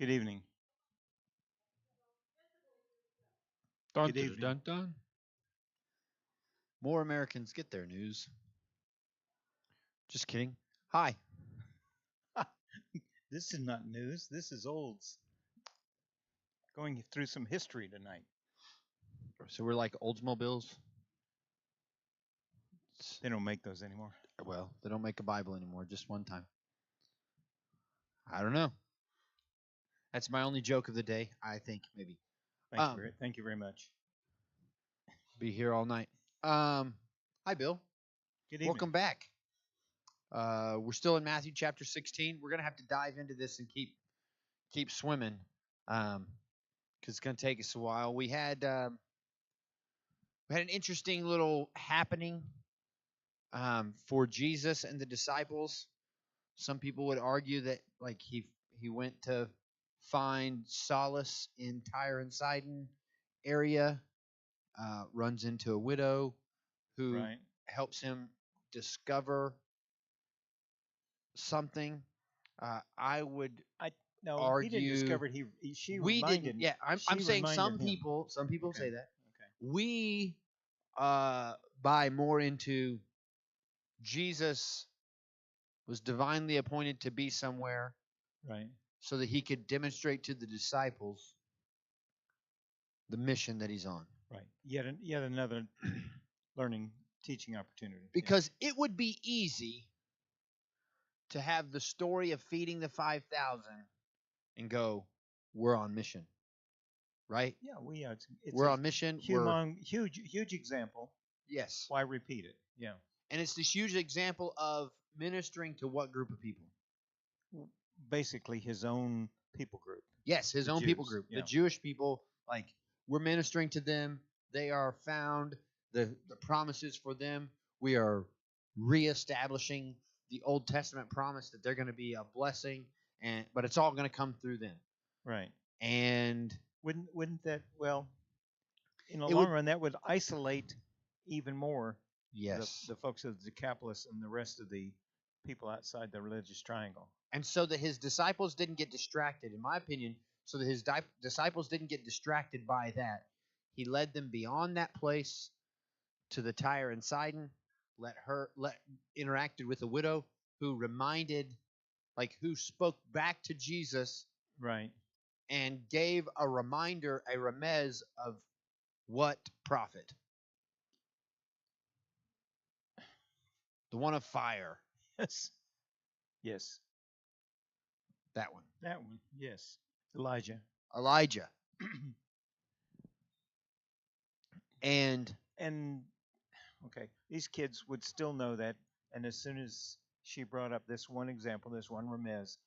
Good evening. Dun, Good dun, evening. dun, dun. More Americans get their news. Just kidding. Hi. This is not news. This is olds. Going through some history tonight. So we're like Oldsmobiles. They don't make those anymore. Well, they don't make a Bible anymore. Just one time. I don't know. That's my only joke of the day. I think maybe Thank you very much. be here all night. Hi, Bill. Good evening. Welcome back. We're still in Matthew chapter 16. We're gonna have to dive into this and keep swimming, because it's gonna take us a while. We had an interesting little happening for Jesus and the disciples. Some people would argue that like he went to find solace in Tyre and Sidon area, runs into a widow who Right. helps him discover something. I would No, argue he didn't discover it. She we reminded. didn't. Yeah, I'm she saying some reminded him. people Okay. say that. Okay. We buy more into Jesus was divinely appointed to be somewhere Right. so that he could demonstrate to the disciples the mission that he's on. Right. Yet another learning, teaching opportunity. Because it would be easy to have the story of feeding the 5,000 and go, we're on mission. Right? Yeah, we are. We're on mission. Huge example. Yes. Why repeat it? Yeah. And it's this huge example of ministering to what group of people? Basically, his own people group. Yes, his own people group. Yeah. The Jewish people, like, we're ministering to them. They are found. The promises for them. We are reestablishing the Old Testament promise that they're going to be a blessing, but it's all going to come through them. Right. And wouldn't that, well, in the long run, that would isolate even more yes the folks of the Decapolis and the rest of the people outside the religious triangle. And so that his disciples didn't get distracted, in my opinion, so that his disciples didn't get distracted by that, he led them beyond that place to the Tyre and Sidon, interacted with a widow who who spoke back to Jesus, right, and gave a reminder, a remez of what prophet? The one of fire. Yes. Yes. That one. That one. Yes. Elijah. And okay, these kids would still know that, and as soon as she brought up this one example, this one remez,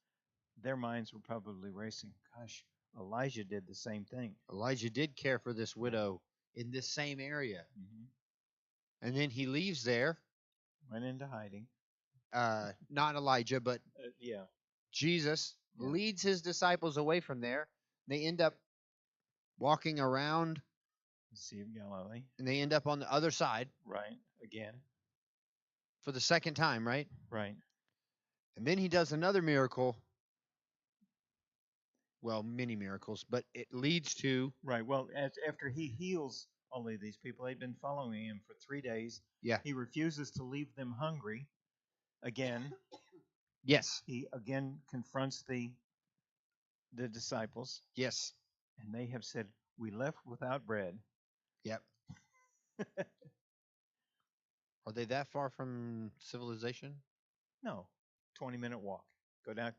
their minds were probably racing. Gosh, Elijah did the same thing. Elijah did care for this widow in this same area. Mm-hmm. And then he leaves there. Went into hiding. Not Elijah, but Jesus leads his disciples away from there. They end up walking around the Sea of Galilee. And they end up on the other side. Right. Again. For the second time, right? Right. And then he does another miracle. Well, many miracles, but it leads to... Right. Well, after he heals all of these people, they've been following him for 3 days. Yeah. He refuses to leave them hungry. Again. Yes. He again confronts the disciples. Yes. And they have said, we left without bread. Yep. Are they that far from civilization? No. 20-minute walk. Go down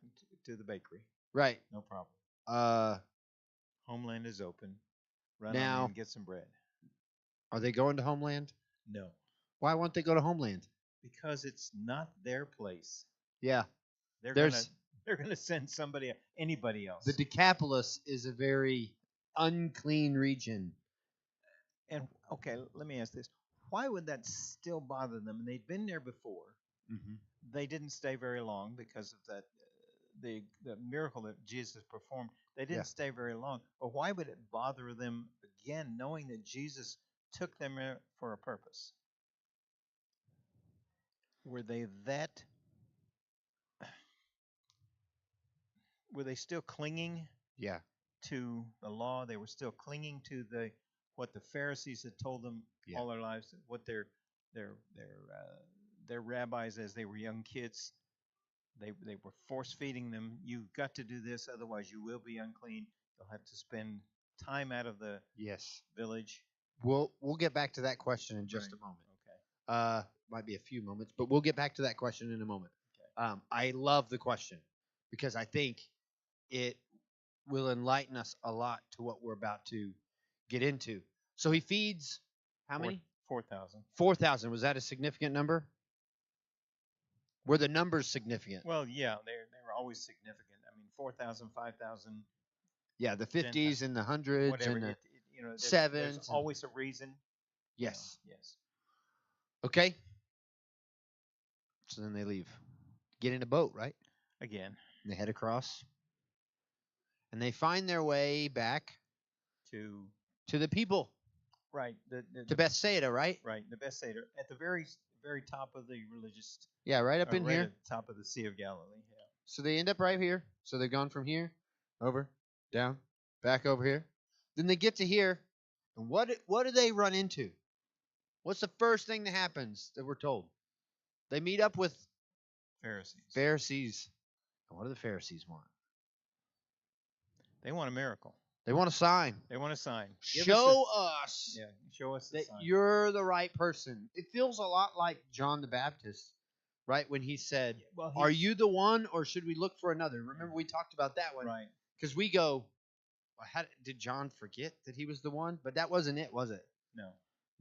to the bakery. Right. No problem. Homeland is open. Run on in and get some bread. Are they going to Homeland? No. Why won't they go to Homeland? Because it's not their place. Yeah. They're gonna send anybody else. The Decapolis is a very unclean region. And okay, let me ask this: why would that still bother them? And they'd been there before. Mm-hmm. They didn't stay very long because of that the miracle that Jesus performed. They didn't stay very long. But why would it bother them again, knowing that Jesus took them there for a purpose? Were they still clinging Yeah. to the law. They were still clinging to what the Pharisees had told them Yeah. all their lives, what their rabbis as they were young kids. They were force feeding them. You've got to do this, otherwise you will be unclean. You'll have to spend time out of the Yes. village. We'll get back to that question in just Right. a moment. Okay. Might be a few moments, but we'll get back to that question in a moment. Okay. I love the question because I think it will enlighten us a lot to what we're about to get into. So he feeds how many? 4,000. 4,000. Was that a significant number? Were the numbers significant? Well, yeah, they were always significant. I mean, 4,000, 5,000, Yeah, the 50s and the hundreds whatever. and the There's sevens. There's always a reason. yes. Yes. Okay. So then they leave. Get in a boat, right? Again. And they head across. And they find their way back To to the people. right. To Bethsaida, right? Right. The Bethsaida at the very top of the religious. Yeah, right up in right here. at the top of the Sea of Galilee. Yeah. So they end up right here. So they've gone from here, over, down, back over here. Then they get to here. And what do they run into? What's the first thing that happens that we're told? They meet up with Pharisees. And what do the Pharisees want? They want a miracle. They want a sign. They want a sign. Show us Yeah, show us the that sign. you're the right person. It feels a lot like John the Baptist, right? When he said, Well, are you the one or should we look for another? Remember we talked about that one. right? Because we go, well, did John forget that he was the one? But that wasn't it, was it? No.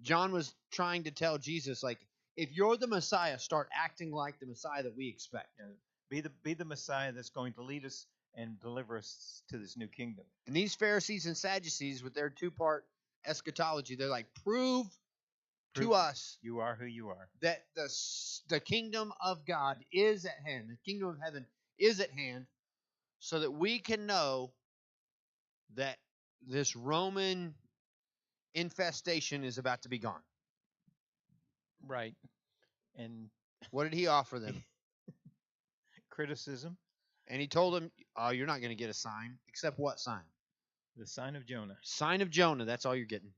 John was trying to tell Jesus, like, if you're the Messiah, start acting like the Messiah that we expect. Yeah. Be the Messiah that's going to lead us and deliver us to this new kingdom. And these Pharisees and Sadducees, with their two-part eschatology, they're like, prove to us you are who you are. that the kingdom of God is at hand. The kingdom of heaven is at hand, so that we can know that this Roman infestation is about to be gone. Right. And what did he offer them? Criticism. And he told them, oh, you're not going to get a sign. Except what sign? The sign of Jonah. Sign of Jonah. That's all you're getting.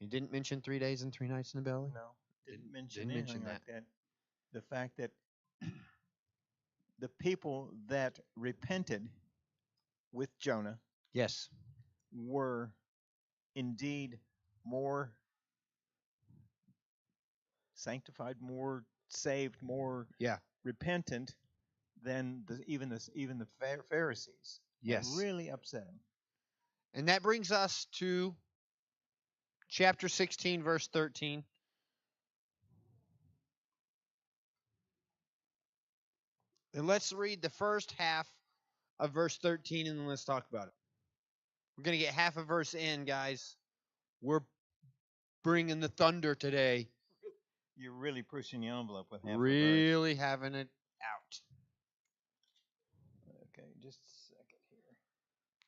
He didn't mention 3 days and 3 nights in the belly? No. Didn't mention anything like that. The fact that the people that repented with Jonah, yes, were indeed more sanctified, more saved, more repentant than even the Pharisees. Yes. It really upset him. And that brings us to chapter 16, verse 13. And let's read the first half of verse 13 and then let's talk about it. We're going to get half a verse in, guys. We're bringing the thunder today. You're really pushing the envelope with half really having it out. Okay, just a second here.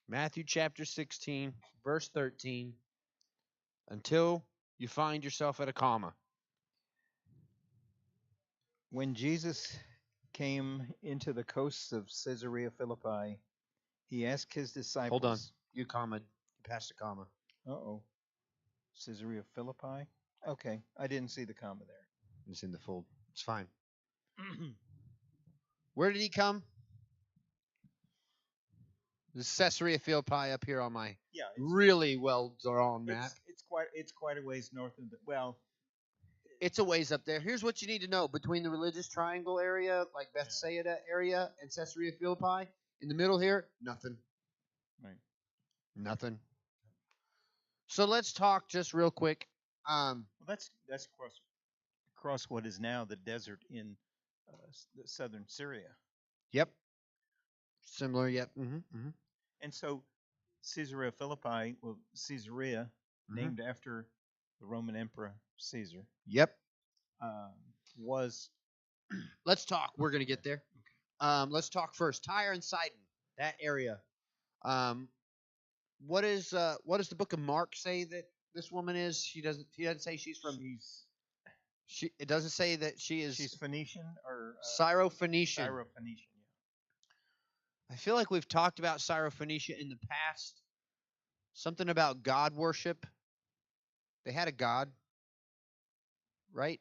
Matthew chapter 16, verse 13. Until you find yourself at a comma. When Jesus came into the coasts of Caesarea Philippi, he asked his disciples. Hold on. You comma. You passed a comma. Uh-oh. Caesarea Philippi? Okay. I didn't see the comma there. It's in the fold. It's fine. Where did he come? The Caeserea Philippi up here on my really well drawn map. It's quite a ways north of the it's a ways up there. Here's what you need to know. Between the religious triangle area, like Bethsaida area, and Caeserea Philippi, in the middle here, nothing. Right. Nothing. So let's talk just real quick. Well, that's across what is now the desert in the southern Syria. Yep. Similar, yep. And so Caesarea Philippi, Caesarea, named after the Roman Emperor Caesar. Yep. Was. Let's talk. We're going to get there. Let's talk first. Tyre and Sidon, that area. What does the book of Mark say that this woman is? He doesn't say she's from. It doesn't say that she is. She's Phoenician or Syro-Phoenician. Syro-Phoenician. I feel like we've talked about Syrophoenicia in the past. Something about God worship. They had a god, right?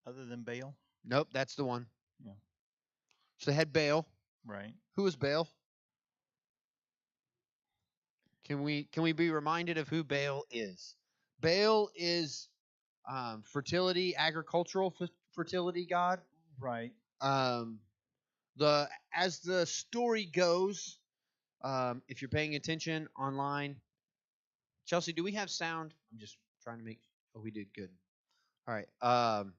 Other than Baal? Nope, that's the one. Yeah. So they had Baal. Right. Who was Baal? Can we be reminded of who Baal is? Baal is fertility, agricultural fertility god. Right. As the story goes, if you're paying attention online, Chelsea, do we have sound? I'm just trying to make. Oh, we did good. All right. I'm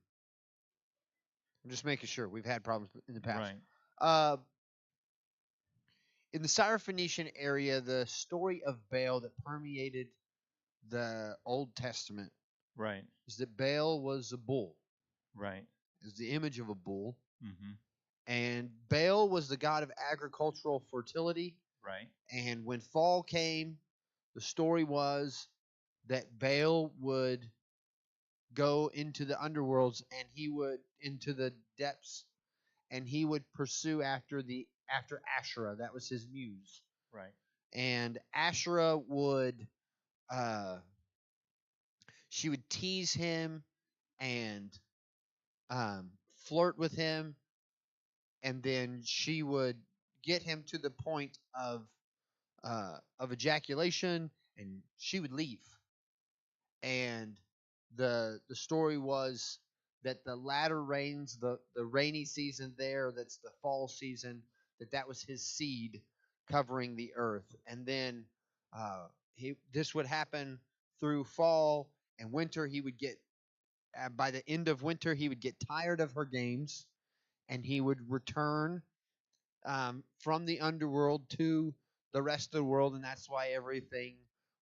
just making sure. We've had problems in the past. Right. In the Syrophoenician area, the story of Baal that permeated the Old Testament Right. is that Baal was a bull. Right. Is the image of a bull. Mm-hmm. And Baal was the god of agricultural fertility. Right. And when fall came, the story was that Baal would go into the underworlds and he would into the depths and he would pursue after Asherah. That was his muse. Right. And Asherah would she would tease him and flirt with him, and then she would get him to the point of ejaculation, and she would leave. And the story was that the latter rains, the rainy season there, that's the fall season, that was his seed covering the earth. And then this would happen through fall and winter. He would get by the end of winter, he would get tired of her games, and he would return from the underworld to the rest of the world, and that's why everything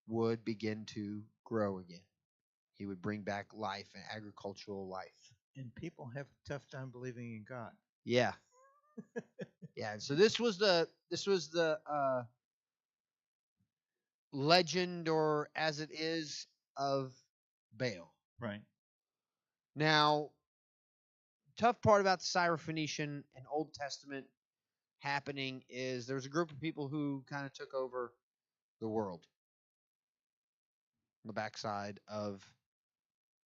would begin to grow again. He would bring back life and agricultural life. And people have a tough time believing in God. Yeah. Yeah. And so this was the legend, or as it is, of Baal. Right. Now, tough part about the Syrophoenician and Old Testament happening is there's a group of people who kind of took over the world on the backside of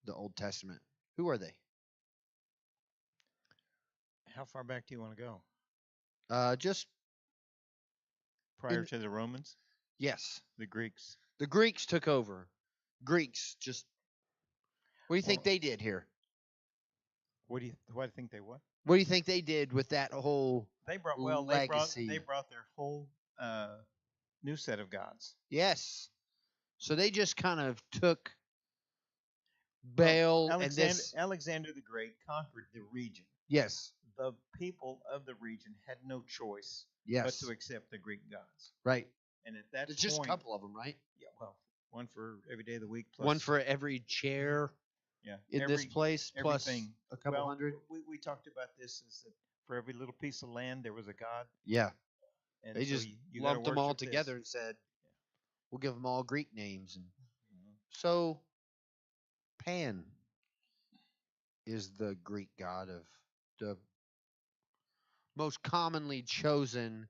the Old Testament. Who are they? How far back do you want to go? Just prior to the Romans? Yes. The Greeks. The Greeks took over. Greeks just. What do you think they did here? What do you think they what? What do you think they did with that whole legacy? They brought their whole new set of gods. Yes. So they just kind of took Baal Alexander the Great conquered the region. Yes. The people of the region had no choice but to accept the Greek gods. Right. And at that There's point, just a couple of them, right? Yeah, well, one for every day of the week. Plus, one for every chair in this place, plus everything. a couple hundred. We talked about this, is that for every little piece of land, there was a god. Yeah. And they so just you lumped them all this. together and said, we'll give them all Greek names. And so Pan is the Greek god of the most commonly chosen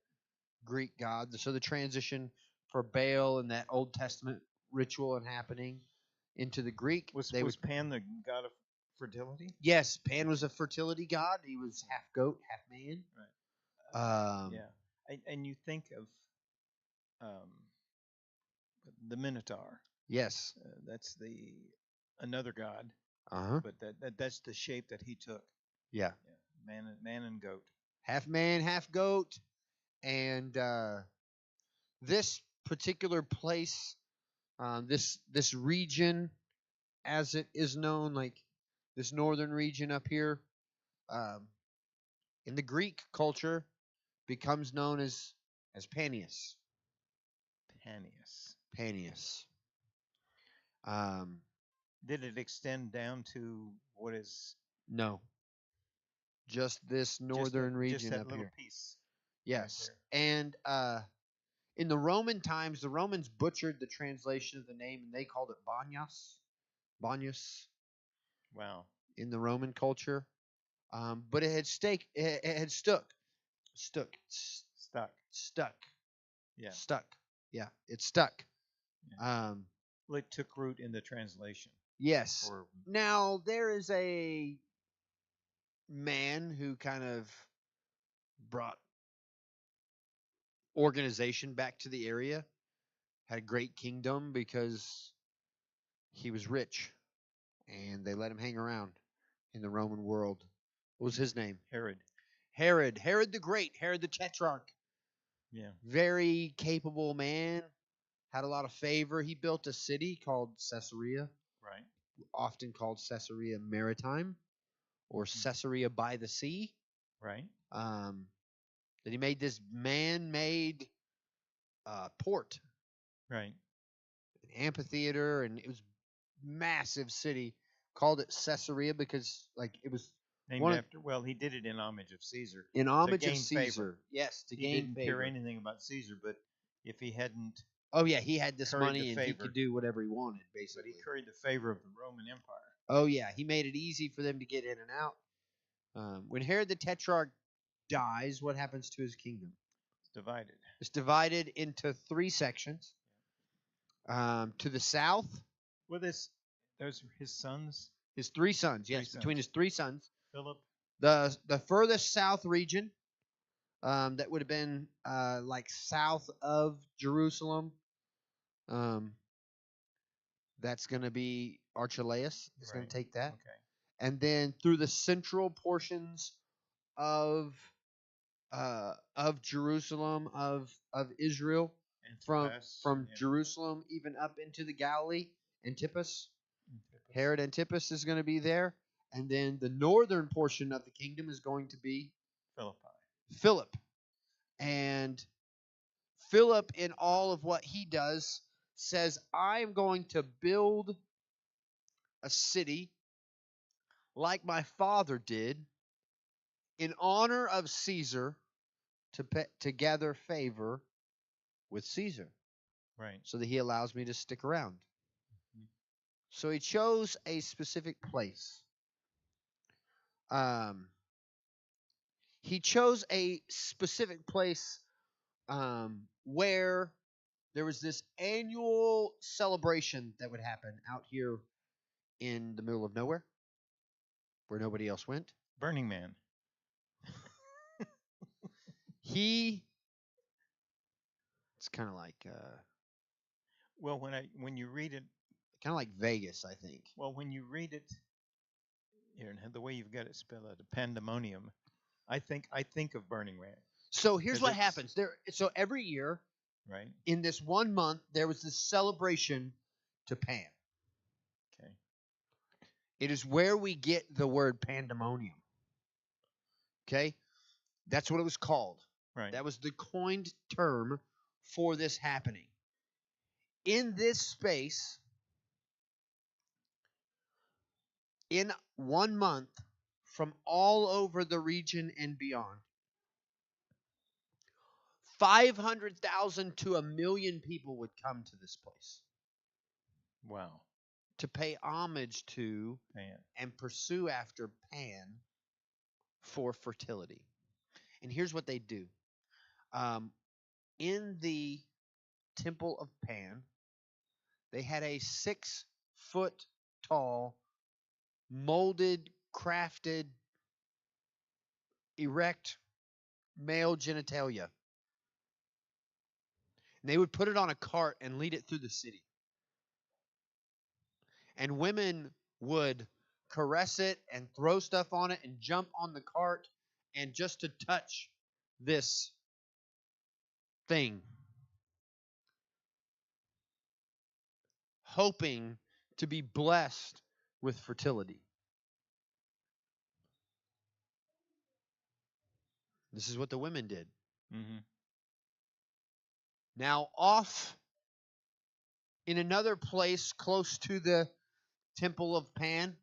Greek god. So the transition for Baal and that Old Testament ritual and happening into the Greek. Was Pan the god of fertility? Yes, Pan was a fertility god. He was half goat, half man. Right. Yeah. And you think of the Minotaur. Yes. That's another god. Uh-huh. But that's the shape that he took. Yeah. Man and goat. Half man, half goat. And this particular place, this region, as it is known, like this northern region up here, in the Greek culture, becomes known as Panias. Panias. Did it extend down to what is? No. Just this northern region just that up little here. Piece. Yes. Right, and in the Roman times, the Romans butchered the translation of the name, and they called it Banyas. Banyas. Wow. In the Roman culture. But it had stuck. Stuck. Stuck. Yeah. Stuck. Yeah, it's stuck. Yeah. Well, it took root in the translation. Yes. Or Now, there is a man who kind of brought organization back to the area, had a great kingdom because he was rich, and they let him hang around in the Roman world. What was his name? Herod. Herod the Great, Herod the Tetrarch. Yeah. Very capable man, had a lot of favor. He built a city called Caesarea, Right. often called Caesarea Maritime or Caesarea by the Sea. Right. That he made this man-made port, Right. an amphitheater, and it was massive city. Called it Caesarea because like it was Named one after. Well, he did it in homage of Caesar. in homage of gain Caesar. favor. Yes, to He gain didn't favor. care anything about Caesar, but if he hadn't, Oh yeah, he had this curried money the and he favor. could do whatever he wanted, but basically. he curried the favor of the Roman Empire. Oh yeah, he made it easy for them to get in and out. When Herod the Tetrarch dies, what happens to his kingdom? It's divided. It's divided into 3 sections. To the south, Well, those are his sons. his 3 sons. Yes, Three between sons. his 3 sons. Philip. The furthest south region, that would have been like south of Jerusalem. That's going to be Archelaus. It's going Right. to take that. Okay. And then through the central portions of Jerusalem, of Israel, Antipas, from yeah. Jerusalem even up into the Galilee, Antipas. Antipas. Herod Antipas is going to be there. And then the northern portion of the kingdom is going to be Philippi. Philip. And Philip, in all of what he does, says, I'm going to build a city like my father did in honor of Caesar to gather favor with Caesar Right. so that he allows me to stick around. Mhm. So he chose a specific place. He chose a specific place where there was this annual celebration that would happen out here in the middle of nowhere where nobody else went. Burning Man. It's kind of like Well, when you read it, Vegas, I think. well, when you read it, here, and the way you've got it spelled out, a pandemonium, I think of Burning Man. So here's 'Cause what it's- happens. So every year Right. in this 1 month, there was this celebration to Pan. Okay. It is where we get the word pandemonium. Okay? That's what it was called. Right. That was the coined term for this happening. In this space, in 1 month, from all over the region and beyond, 500,000 to 1 million people would come to this place Wow. to pay homage to Man. and pursue after Pan for fertility. And here's what they do. In the temple of Pan, they had a 6-foot tall, molded, crafted, erect male genitalia. And they would put it on a cart and lead it through the city. And women would caress it and throw stuff on it and jump on the cart and just to touch this thing, hoping to be blessed with fertility. This is what the women did. Mm-hmm. Now, off in another place close to the Temple of Pan,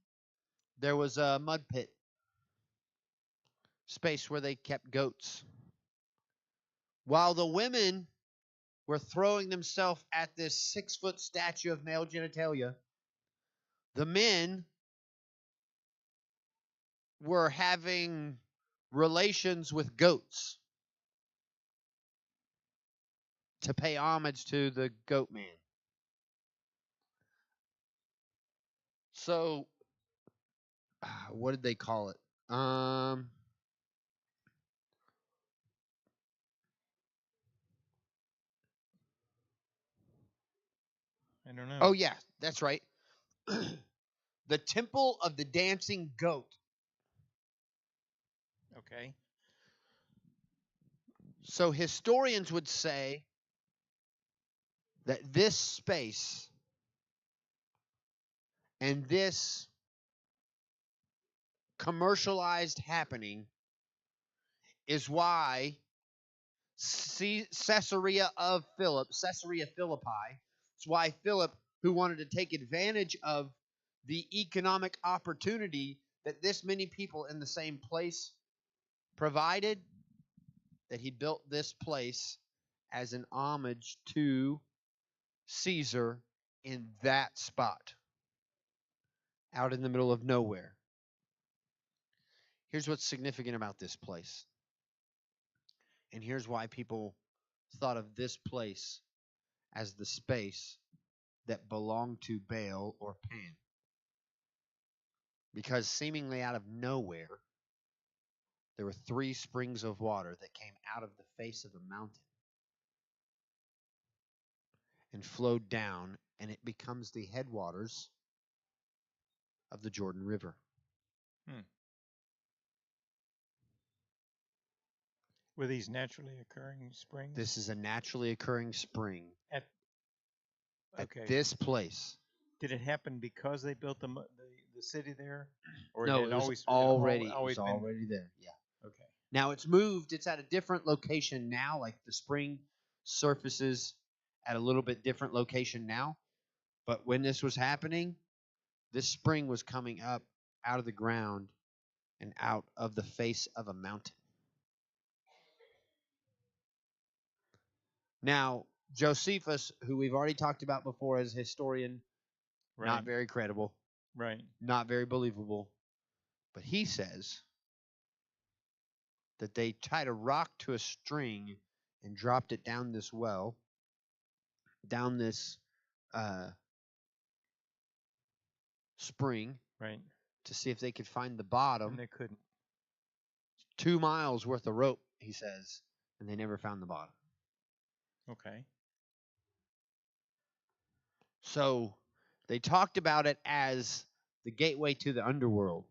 there was a mud pit, space where they kept goats. While the women were throwing themselves at this 6-foot statue of male genitalia, the men were having relations with goats. to pay homage to the goat man. So, what did they call it? I don't know. Oh yeah, that's right. The temple of the dancing goat. Okay. So historians would say that this space and this commercialized happening is why Caesarea Philippi, it's why Philip, who wanted to take advantage of the economic opportunity that this many people in the same place provided, that he built this place as an homage to Caesar in that spot, out in the middle of nowhere. Here's what's significant about this place. And here's why people thought of this place as the space that belonged to Baal or Pan. Because seemingly out of nowhere, there were 3 springs of water that came out of the face of the mountain and flowed down, and it becomes the headwaters of the Jordan River. Were these naturally occurring springs? This is a naturally occurring spring At this place. Did it happen because they built the city there, or No, it it was had already been? there. Yeah. Okay. Now it's moved. It's at a different location now. Like the spring surfaces at a little bit different location now. But when this was happening, this spring was coming up out of the ground and out of the face of a mountain. Now, Josephus, who we've already talked about before as a historian, Right. not very credible, Right. not very believable, but he says that they tied a rock to a string and dropped it down this well, down this spring, Right. to see if they could find the bottom. And they couldn't. 2 miles worth of rope, he says, and they never found the bottom. Okay. So they talked about it as the gateway to the underworld.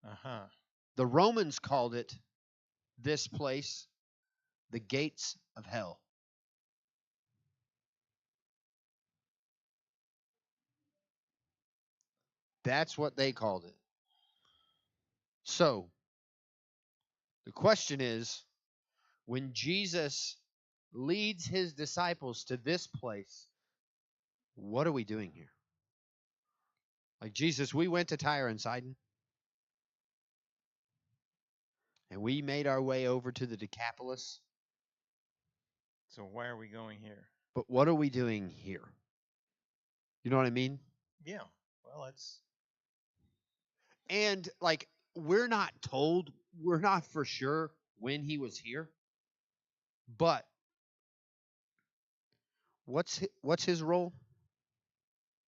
Uh-huh. The Romans called it, this place, the gates of hell. That's what they called it. So the question is, when Jesus leads his disciples to this place, what are we doing here? Like, Jesus, we went to Tyre and Sidon, and we made our way over to the Decapolis. So why are we going here? But what are we doing here? You know what I mean? Yeah. Well, it's And like, we're not told, we're not for sure when he was here. But what's his role?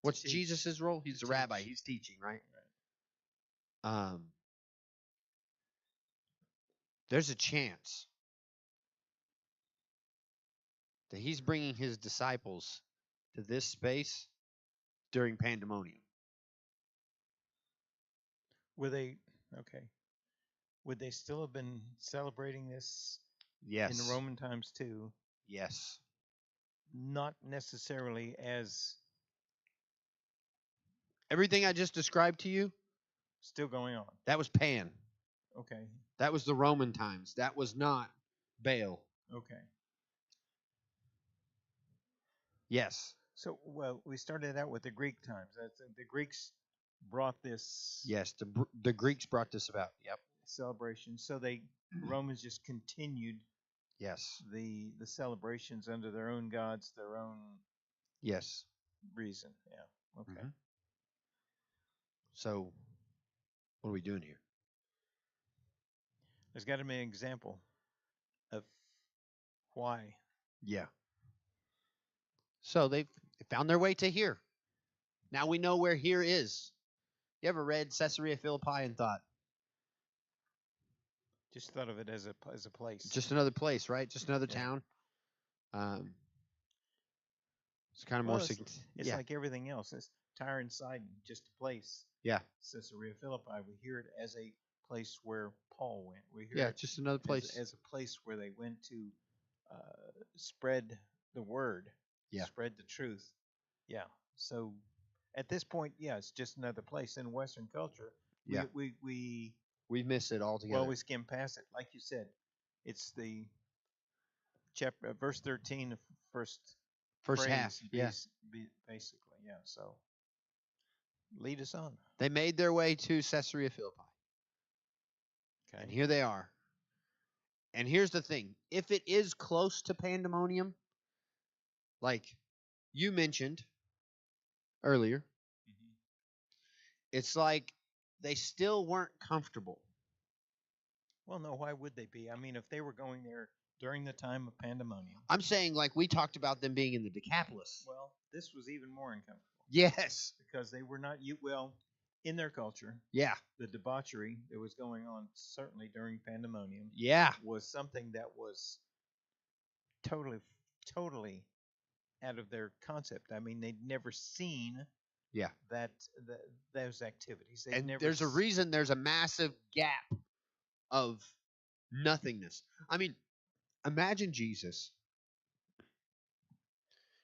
What's teach. Jesus' role? He's the rabbi. He's teaching, right? There's a chance that he's bringing his disciples to this space during pandemonium. Would they still have been celebrating this Yes. in Roman times too? Yes. Not necessarily as Everything I just described to you, still going on. that was Pan. Okay. That was the Roman times. That was not Baal. Okay. Yes. So, well, we started out with the Greek times. The Greeks brought this Yes, the Greeks brought this about. Yep. celebration. So the Romans just continued Yes. the celebrations under their own gods, their own Yes. reason. Yeah. Okay. Mhm. So, what are we doing here? There's got to be an example of why. Yeah. So they found their way to here. Now we know where here is. You ever read Caeserea Philippi and thought, Just thought of it as a place. just another place, right? Just another Yeah. town. It's kind of Well, more it's significant. it's like everything else. It's Tyre and Sidon, just a place. Yeah. Caesarea Philippi, we hear it as a place where Paul went. We hear Yeah, it just another place. as a place where they went to spread the word, Yeah. spread the truth. Yeah. So at this point, yeah, it's just another place in Western culture. Yeah. We miss it altogether. well, we skim past it, like you said. It's the chapter, verse 13, first First phrase, half. Yeah. basically. Yeah. So lead us on. They made their way to Caesarea Philippi. Okay. And here they are. And here's the thing. If it is close to pandemonium, like you mentioned earlier, Mhm. it's like they still weren't comfortable. Well, no, why would they be? I mean, if they were going there during the time of pandemonium. I'm saying, like we talked about them being in the Decapolis. Well, this was even more uncomfortable. Yes. Because they were not, well, in their culture, Yeah. the debauchery that was going on, certainly during pandemonium, Yeah. was something that was totally out of their concept. I mean, they'd never seen Yeah. those activities. And there's a reason there's a massive gap of nothingness. I mean, imagine Jesus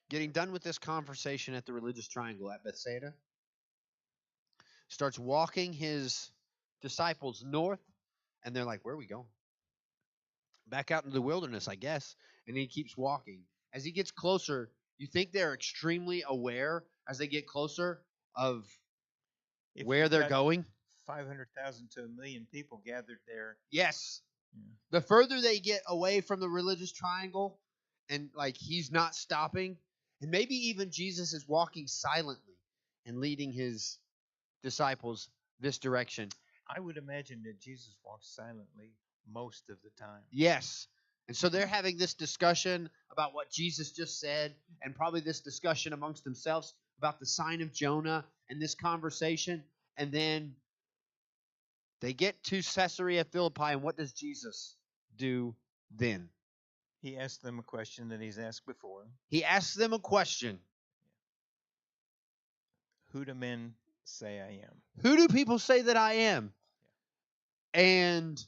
getting done with this conversation at the religious triangle at Bethsaida, starts walking his disciples north, and they're like, where are we going? Back out into the wilderness, I guess. And he keeps walking. As he gets closer, you think they're extremely aware as they get closer of where they're going? 500,000 to 1 million people gathered there. Yes. Yeah. The further they get away from the religious triangle, and like he's not stopping, and maybe even Jesus is walking silently and leading his disciples this direction. I would imagine that Jesus walked silently most of the time. Yes. And so they're having this discussion about what Jesus just said, and probably this discussion amongst themselves about the sign of Jonah and this conversation. And then they get to Caesarea Philippi, and what does Jesus do then? He asked them a question that he's asked before. He asks them a question. Who do men say I am? Who do people say that I am? And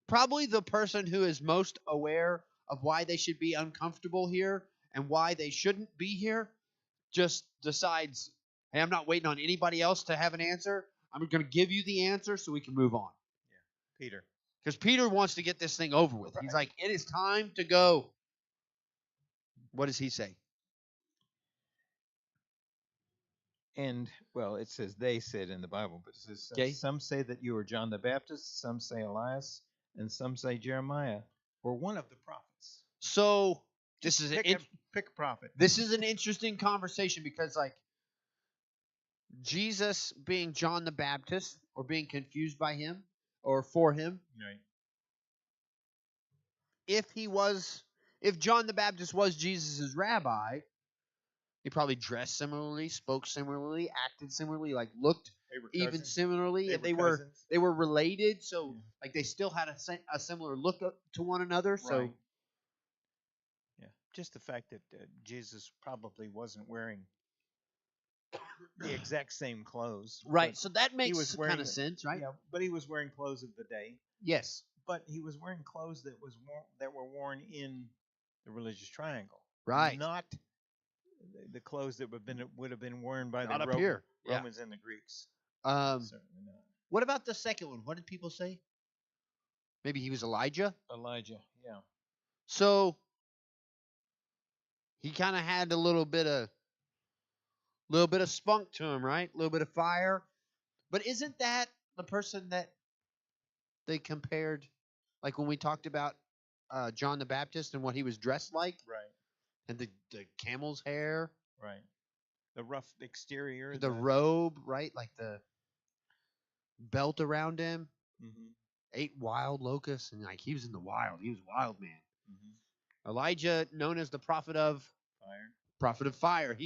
probably the person who is most aware of why they should be uncomfortable here and why they shouldn't be here just decides, hey, I'm not waiting on anybody else to have an answer. I'm going to give you the answer so we can move on. Yeah, Peter. Because Peter wants to get this thing over with. Right. He's like, it is time to go. What does he say? And, well, it says they said in the Bible, but it says Okay. some say that you are John the Baptist, some say Elias, and some say Jeremiah, or one of the prophets. So this is pick a prophet. This is an interesting conversation because, like, Jesus being John the Baptist or being confused by him or for him, Right. if John the Baptist was Jesus' rabbi, he probably dressed similarly, spoke similarly, acted similarly, like looked even similarly. They were they were related, so Yeah. like they still had a similar look to one another. So Right. Yeah, just the fact that Jesus probably wasn't wearing the exact same clothes. right, but so that he makes was kind wearing of sense, right? Yeah, but he was wearing clothes of the day. Yes, But he was wearing clothes that were worn in the religious triangle. right. Not the clothes that would have been worn by Not the up here. Yeah. Romans and the Greeks. Certainly not. What about the second one? What did people say? Maybe he was Elijah. Elijah, yeah. So he kind of had a little bit of spunk to him, right? A little bit of fire. But isn't that the person that they compared, like when we talked about John the Baptist and what he was dressed like, Right, and the camel's hair, right. The rough exterior. the robe, right? Like the belt around him. Mm-hmm, Ate wild locusts, and like he was in the wild. He was a wild man. mm-hmm. Elijah, known as the Fire. prophet of fire.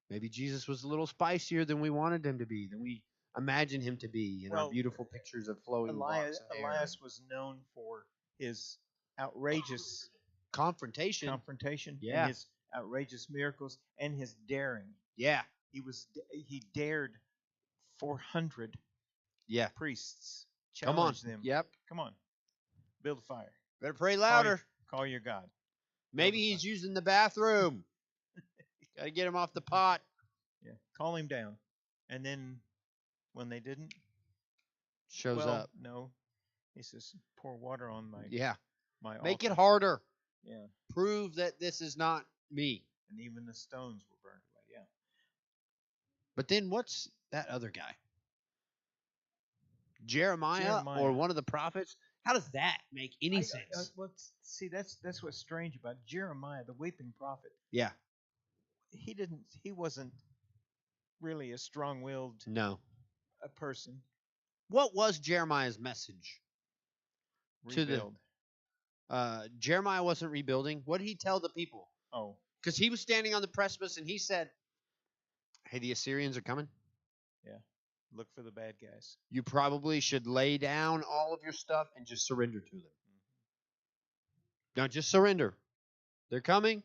Maybe Jesus was a little spicier than we wanted him to be, than we imagined him to be in our Well, beautiful pictures of flowing locks of hair. Elias was known for his outrageous Confrontation. confrontation Yeah. and his outrageous miracles and his daring. Yeah. He dared 400 Yeah. priests. Come on. Challenge them. Yep. Come on. Build a fire. Better pray louder. Call your God. Maybe he's using the bathroom. Got to get him off the pot. Yeah. Call him down. And then when they didn't, Shows up. No. He says, pour water on my my Make altar. it harder. Yeah. Prove that this is not me. And even the stones were burned away. Yeah. But then what's that other guy? Jeremiah or one of the prophets? How does that make any sense? See, that's what's strange about Jeremiah, the weeping prophet. Yeah. He wasn't really a strong-willed a person. What was Jeremiah's message? Rebuild. Jeremiah wasn't rebuilding. What did he tell the people? Oh. Because he was standing on the precipice and he said, hey, the Assyrians are coming. Yeah. Look for the bad guys. You probably should lay down all of your stuff and just surrender to them. Now, just surrender. They're coming.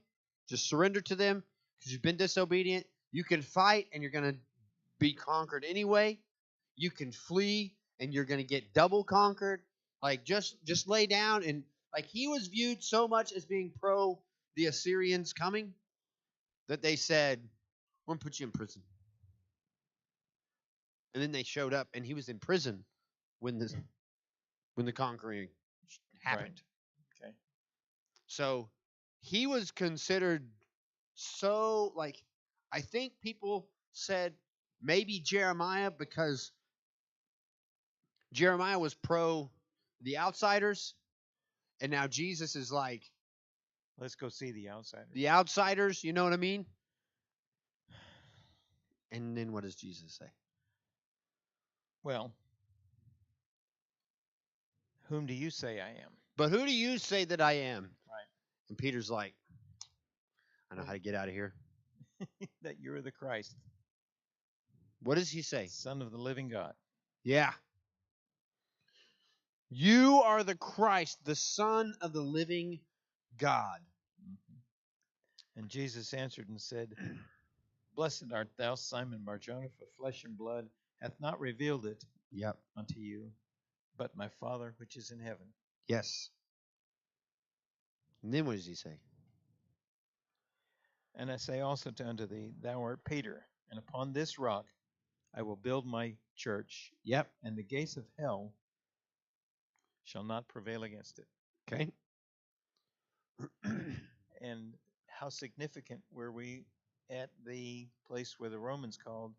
Just surrender to them because you've been disobedient. You can fight and you're going to be conquered anyway. You can flee and you're going to get double conquered. Like, just lay down. And, like, he was viewed so much as being pro the Assyrians coming that they said, we're going to put you in prison. And then they showed up, and he was in prison when the conquering happened. Right. Okay. So he was considered so, like, I think people said maybe Jeremiah because Jeremiah was pro the outsiders, and now Jesus is like, let's go see the outsiders. The outsiders, you know what I mean? And then what does Jesus say? Well, whom do you say I am? But who do you say that I am? Right. And Peter's like, I know how to get out of here. That you're the Christ. What does he say? Son of the living God. Yeah. You are the Christ, the Son of the living God. Mm-hmm. And Jesus answered and said, Blessed art thou, Simon Bar-Jonah, for flesh and blood hath not revealed it unto you, but my Father which is in heaven. Yes. And then what does he say? And I say also unto thee, thou art Peter, and upon this rock I will build my church. Yep. And the gates of hell shall not prevail against it. Okay. And how significant were we at the place where the Romans called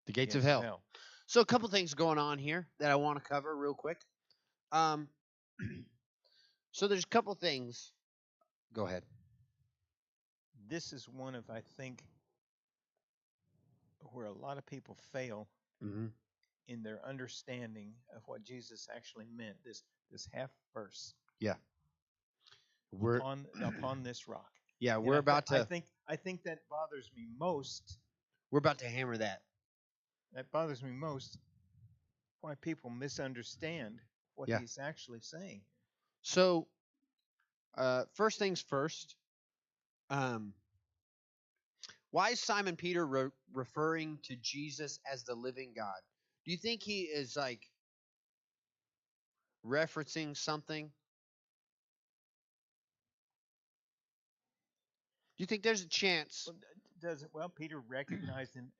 the gates of hell? So a couple things going on here that I want to cover real quick. So there's a couple things. Go ahead. This is one of, I think, where a lot of people fail in their understanding of what Jesus actually meant. This half verse. Yeah. We're upon this rock. Yeah, we're about to. I think that bothers me most. We're about to hammer that. That bothers me most. Why people misunderstand what he's actually saying. So, first things first. Why is Simon Peter referring to Jesus as the living God? Do you think he is like referencing something? Do you think there's a chance? Well, Peter recognized him.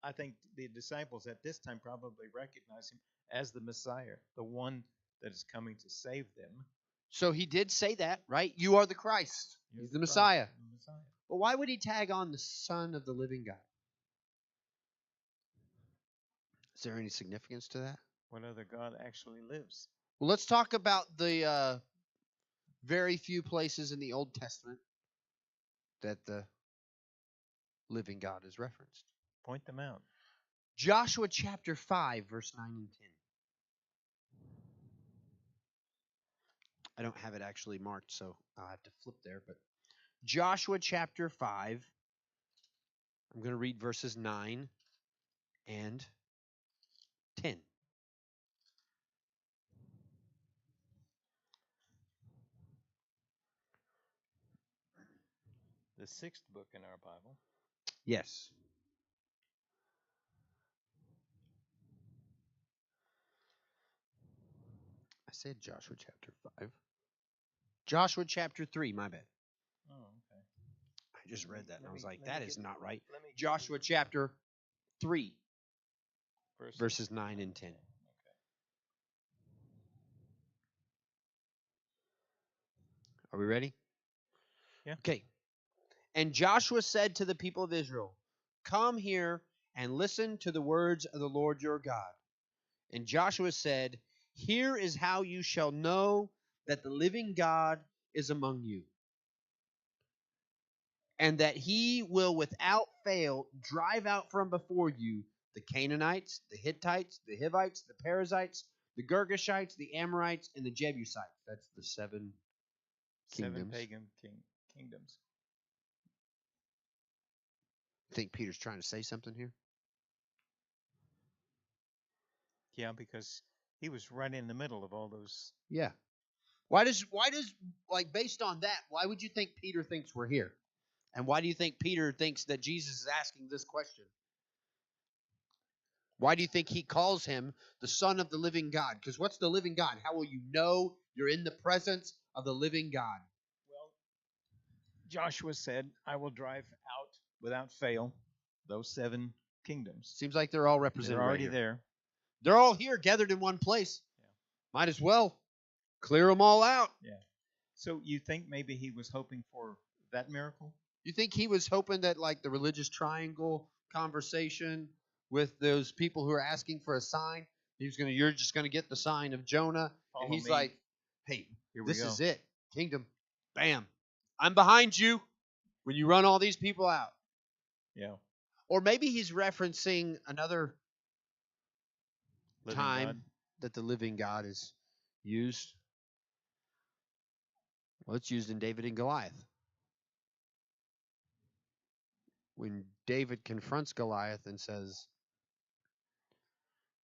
I think the disciples at this time probably recognized him as the Messiah, the one that is coming to save them. So he did say that, right? You are the Christ. He's the Messiah. But why would he tag on the Son of the living God? Is there any significance to that? What other God actually lives? Well, let's talk about the very few places in the Old Testament that the living God is referenced. Point them out. Joshua chapter 5, verse 9 and I don't have it actually marked, so I'll have to flip there. But Joshua chapter 5, I'm going to read verses 9 and 10. The sixth book in our Bible. Yes. I said Joshua chapter 5. Joshua chapter 3, my bad. Oh, okay. I just read that and I was like, let me that is get- not right. let me get Joshua chapter 3, verses, verses 9 and 10. Okay. Are we ready? Yeah. Okay. And Joshua said to the people of Israel, come here and listen to the words of the Lord your God. And Joshua said, here is how you shall know that the living God is among you, and that he will without fail drive out from before you the Canaanites, the Hittites, the Hivites, the Perizzites, the Girgashites, the Amorites, and the Jebusites. That's the seven Seven kingdoms. pagan kingdoms. Think Peter's trying to say something here? Yeah, because he was right in the middle of all those. Yeah. Why does like based on that, why would you think Peter thinks we're here? And why do you think Peter thinks that Jesus is asking this question? Why do you think he calls him the Son of the living God? Because what's the living God? How will you know you're in the presence of the living God? Well, Joshua said, I will drive out without fail those seven kingdoms. Seems like they're all represented. They're already right here. there. They're all here, gathered in one place. Yeah. Might as well clear them all out. Yeah. So you think maybe he was hoping for that miracle? You think he was hoping that like the religious triangle conversation with those people who are asking for a sign, you're just gonna get the sign of Jonah, Follow and he's me. like, hey, Here we this go. is it, kingdom, bam, I'm behind you when you run all these people out. Yeah. Or maybe he's referencing another Living time God. that the living God is used. Well, it's used in David and Goliath. When David confronts Goliath and says,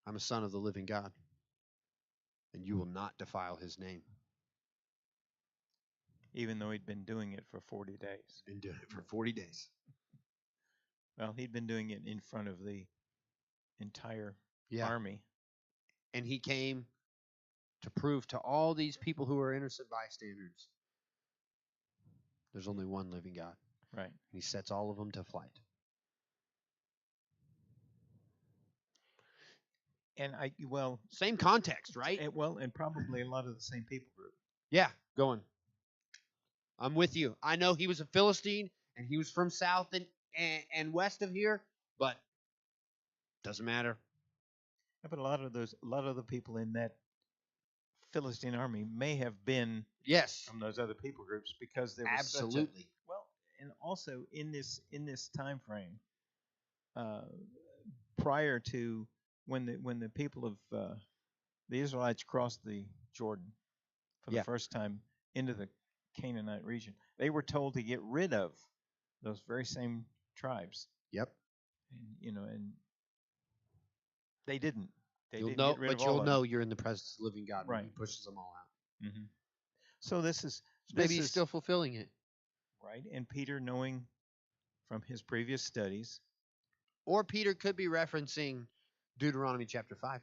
I'm a son of the living God, and you will not defile his name. Even though he'd been doing it for 40 days. Been doing it for 40 days. Well, he'd been doing it in front of the entire Yeah. army. And he came to prove to all these people who are innocent bystanders there's only one living God. Right. And he sets all of them to flight. And same context, right? And probably a lot of the same people group. Yeah, going. I'm with you. I know he was a Philistine and he was from south and west of here, but doesn't matter. Yeah, but a lot of the people in that Philistine army may have been from those other people groups because there was absolutely and also in this time frame, prior to when the people of the Israelites crossed the Jordan for the first time into the Canaanite region, they were told to get rid of those very same tribes. Yep. And and they didn't. You'll know you're in the presence of the living God when he pushes them all out. Mm-hmm. So this is maybe he's still fulfilling it. Right, and Peter, knowing from his previous studies. Or Peter could be referencing Deuteronomy chapter 5.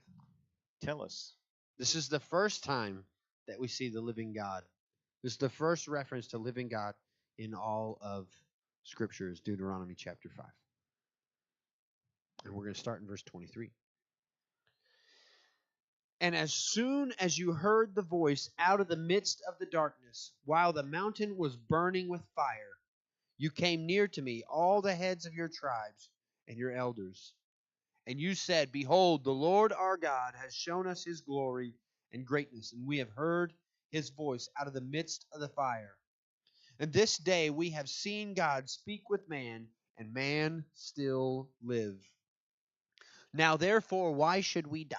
Tell us. This is the first time that we see the living God. This is the first reference to living God in all of Scripture is Deuteronomy chapter 5. And we're going to start in verse 23. And as soon as you heard the voice out of the midst of the darkness, while the mountain was burning with fire, you came near to me, all the heads of your tribes and your elders. And you said, behold, the Lord our God has shown us his glory and greatness, and we have heard his voice out of the midst of the fire. And this day we have seen God speak with man, and man still live. Now therefore, why should we die?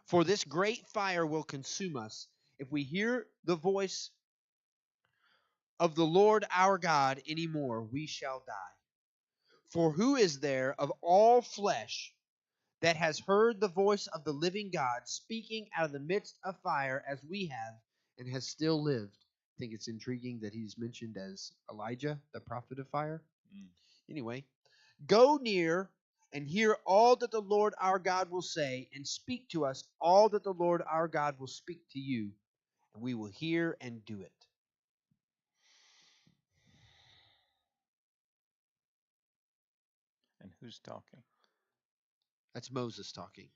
For this great fire will consume us, if we hear the voice of the Lord our God anymore, we shall die. For who is there of all flesh that has heard the voice of the living God speaking out of the midst of fire as we have, and has still lived? I think it's intriguing that he's mentioned as Elijah, the prophet of fire. Anyway, go near and hear all that the Lord our God will say, and speak to us all that the Lord our God will speak to you, and we will hear and do it. And who's talking? That's Moses talking,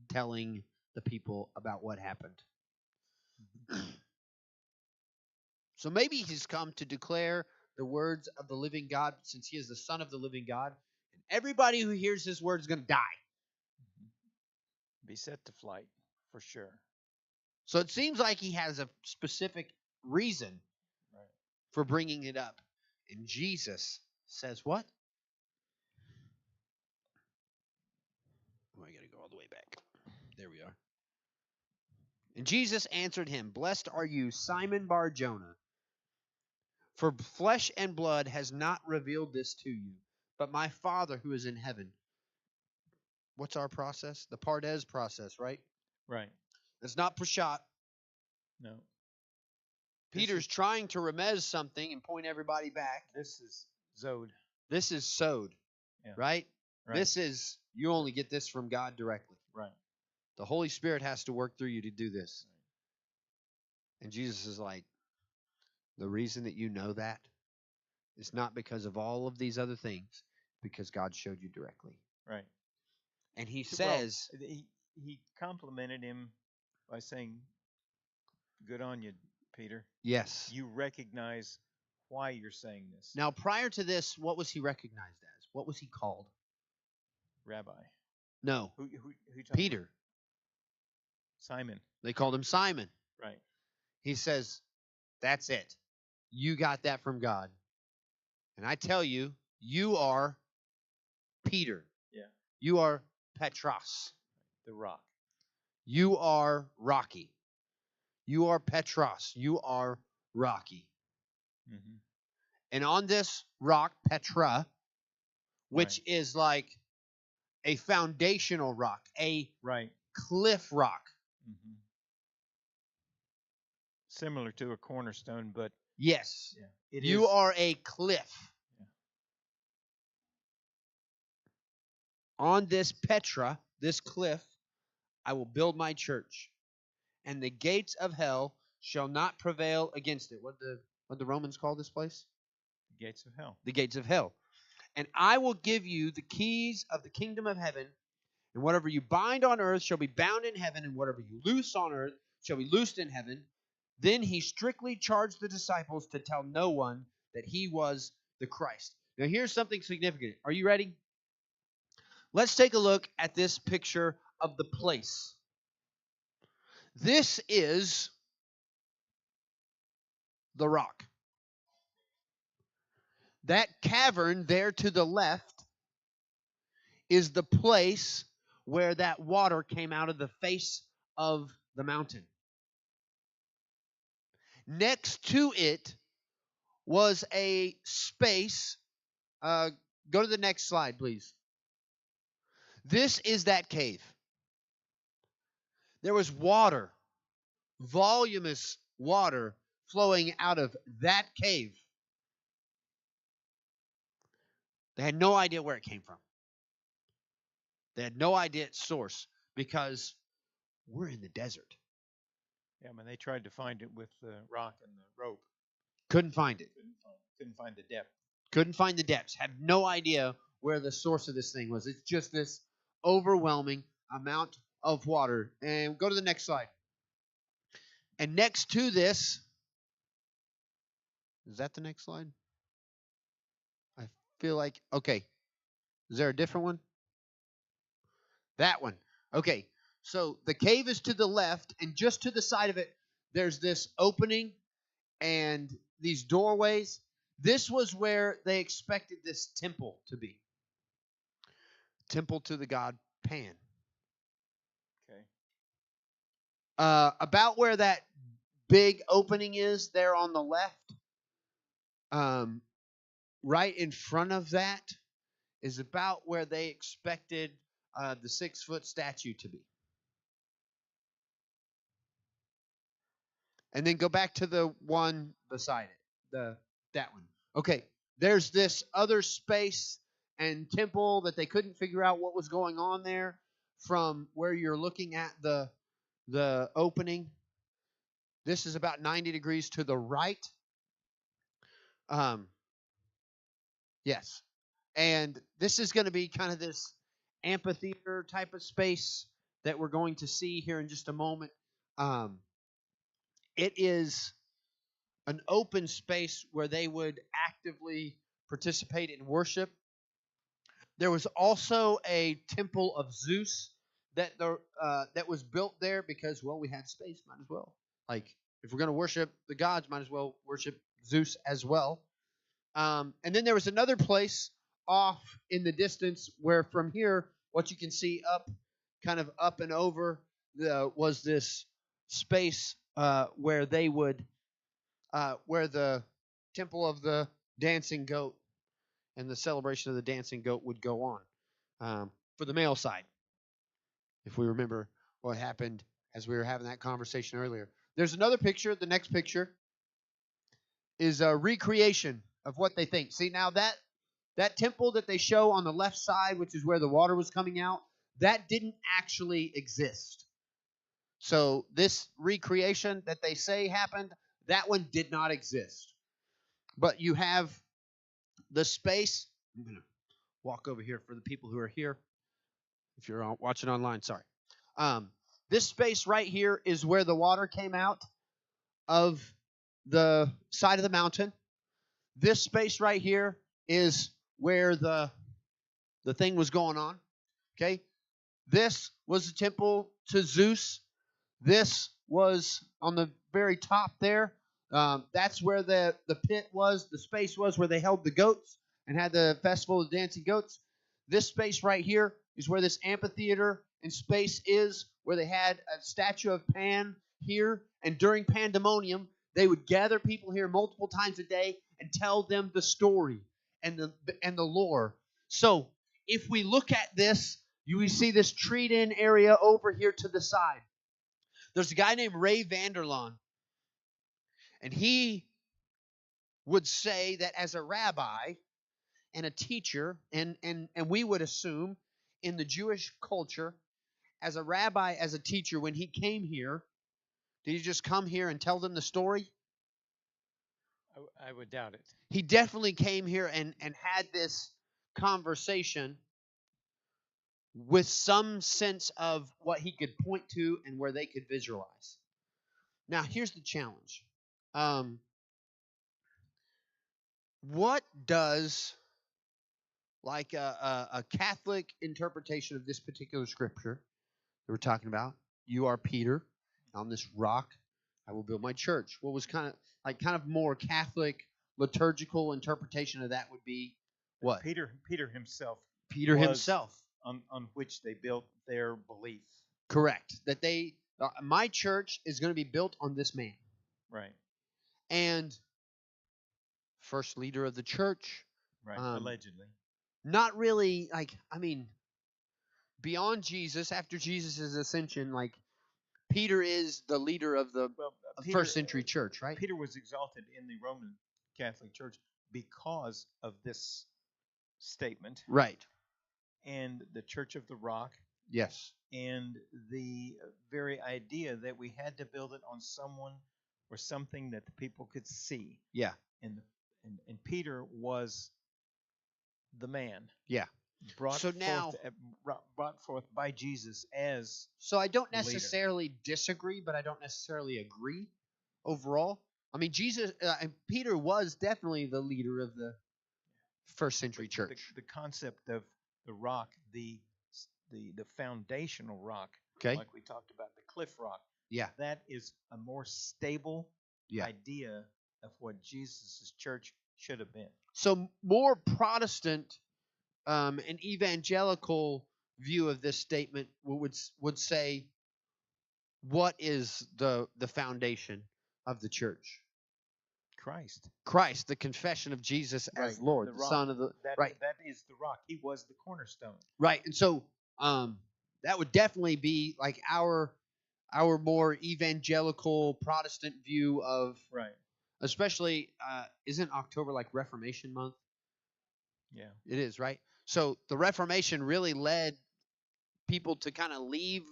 telling the people about what happened. So maybe he's come to declare the words of the living God, since he is the Son of the living God, and everybody who hears his word is going to die. Be set to flight, for sure. So it seems like he has a specific reason for bringing it up. And Jesus says what? Oh, I got to go all the way back. There we are. And Jesus answered him, "Blessed are you, Simon Bar-Jonah, for flesh and blood has not revealed this to you, but my Father who is in heaven." What's our process? The Pardes process, right? Right. It's not Prashat. No. Peter's trying to remez something and point everybody back. This is Zod. This is Sod, Yeah. right? Right. This is, you only get this from God directly. Right. The Holy Spirit has to work through you to do this. And Jesus is like, the reason that you know that is not because of all of these other things, because God showed you directly. Right. And he says, well, he complimented him by saying, "Good on you, Peter. yes. You recognize why you're saying this." Now, prior to this, what was he recognized as? What was he called? Rabbi. No, Who you talking Peter. about? Simon. They called him Simon. Right. He says, that's it. You got that from God. And I tell you, you are Peter. Yeah. You are Petros. The rock. You are Rocky. You are Petros. You are Rocky. Mm-hmm. And on this rock, Petra, which is like a foundational rock, a cliff rock. Mm-hmm. Similar to a cornerstone, but yes, yeah, you are a cliff. Yeah. On this Petra, this cliff, I will build my church, and the gates of hell shall not prevail against it. What the Romans call this place? The gates of hell. The gates of hell. And I will give you the keys of the kingdom of heaven, and whatever you bind on earth shall be bound in heaven, and whatever you loose on earth shall be loosed in heaven. Then he strictly charged the disciples to tell no one that he was the Christ. Now here's something significant. Are you ready? Let's take a look at this picture of the place. This is the rock. That cavern there to the left is the place where that water came out of the face of the mountain. Next to it was a space. Go to the next slide, please. This is that cave. There was water, voluminous water flowing out of that cave. They had no idea where it came from. They had no idea its source because we're in the desert. Yeah, when they tried to find it with the rock and the rope. Couldn't find it. Couldn't find the depth. Couldn't find the depths. Had no idea where the source of this thing was. It's just this overwhelming amount of water. And go to the next slide. And next to this, is that the next slide? I feel like, okay. Is there a different one? That one. Okay. So the cave is to the left, and just to the side of it, there's this opening and these doorways. This was where they expected this temple to be. Temple to the god Pan. Okay. About where that big opening is there on the left, right in front of that is about where they expected the 6-foot statue to be. And then go back to the one beside it, that one. Okay, there's this other space and temple that they couldn't figure out what was going on there from where you're looking at the opening. This is about 90 degrees to the right. Yes. And this is going to be kind of this amphitheater type of space that we're going to see here in just a moment. It is an open space where they would actively participate in worship. There was also a temple of Zeus that was built there because, well, we had space, might as well. Like, if we're going to worship the gods, might as well worship Zeus as well. And then there was another place off in the distance where from here, what you can see kind of up and over, was this space where they would, where the temple of the dancing goat and the celebration of the dancing goat would go on for the male side, if we remember what happened as we were having that conversation earlier. There's another picture. The next picture is a recreation of what they think. See, now that temple that they show on the left side, which is where the water was coming out, that didn't actually exist. So this recreation that they say happened, that one did not exist. But you have the space. I'm going to walk over here for the people who are here. If you're watching online, sorry. This space right here is where the water came out of the side of the mountain. This space right here is where the thing was going on. Okay? This was the temple to Zeus. This was on the very top there. That's where the pit was, the space was where they held the goats and had the festival of the dancing goats. This space right here is where this amphitheater and space is, where they had a statue of Pan here. And during Pandemonium, they would gather people here multiple times a day and tell them the story and the lore. So if we look at this, we see this treed-in area over here to the side. There's a guy named Ray Vanderlaan, and he would say that as a rabbi and a teacher, and we would assume in the Jewish culture, as a rabbi, as a teacher, when he came here, did he just come here and tell them the story? I would doubt it. He definitely came here and had this conversation with some sense of what he could point to and where they could visualize. Now, here's the challenge. What does, like a Catholic interpretation of this particular scripture that we're talking about, you are Peter, on this rock I will build my church. What was kind of more Catholic liturgical interpretation of that would be what? Peter himself. Peter himself. On which they built their belief. Correct. That my church is going to be built on this man. Right. And first leader of the church. Right. Allegedly. Not really, beyond Jesus, after Jesus' ascension, Peter is the leader of the first century church, right? Peter was exalted in the Roman Catholic Church because of this statement. Right. And the Church of the Rock. Yes. And the very idea that we had to build it on someone or something that the people could see. Yeah. And Peter was the man. Yeah. Brought forth by Jesus as. So I don't necessarily disagree, but I don't necessarily agree overall. I mean, Peter was definitely the leader of the first century church. The concept of the rock, the foundational rock, okay, like we talked about, the cliff rock. Yeah. That is a more stable idea of what Jesus' church should have been. So more Protestant an evangelical view of this statement would say, what is the foundation of the church? Christ. Christ, the confession of Jesus as Lord, the rock. Son of the That, right. That is the rock. He was the cornerstone. Right. And so that would definitely be like our more evangelical Protestant view of, Right. especially isn't October like Reformation month? Yeah. It is, right? So the Reformation really led people to kind of leave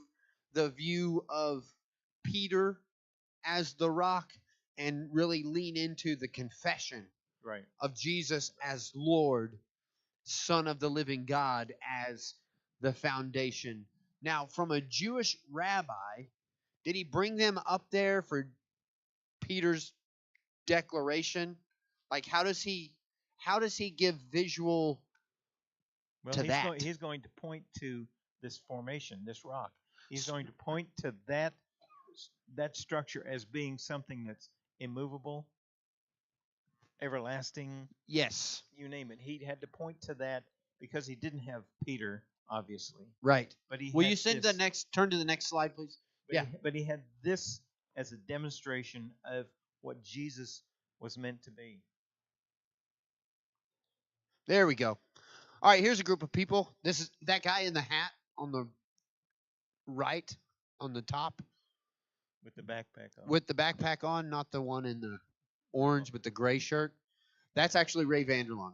the view of Peter as the rock and really lean into the confession Right. of Jesus as Lord, Son of the living God, as the foundation. Now, from a Jewish rabbi, did he bring them up there for Peter's declaration? Like, how does he give visual Well, to that? He's going to point to this formation, this rock. He's going to point to that structure as being something that's immovable, everlasting. Yes. You name it. He had to point to that because he didn't have Peter, obviously. Right. But he Will had you send this, turn to the next slide, please? But he had this as a demonstration of what Jesus was meant to be. There we go. All right, here's a group of people. This is that guy in the hat on the right, on the top. With the backpack on. With the backpack on, not the one in the orange with the gray shirt. That's actually Ray Vanderlaan.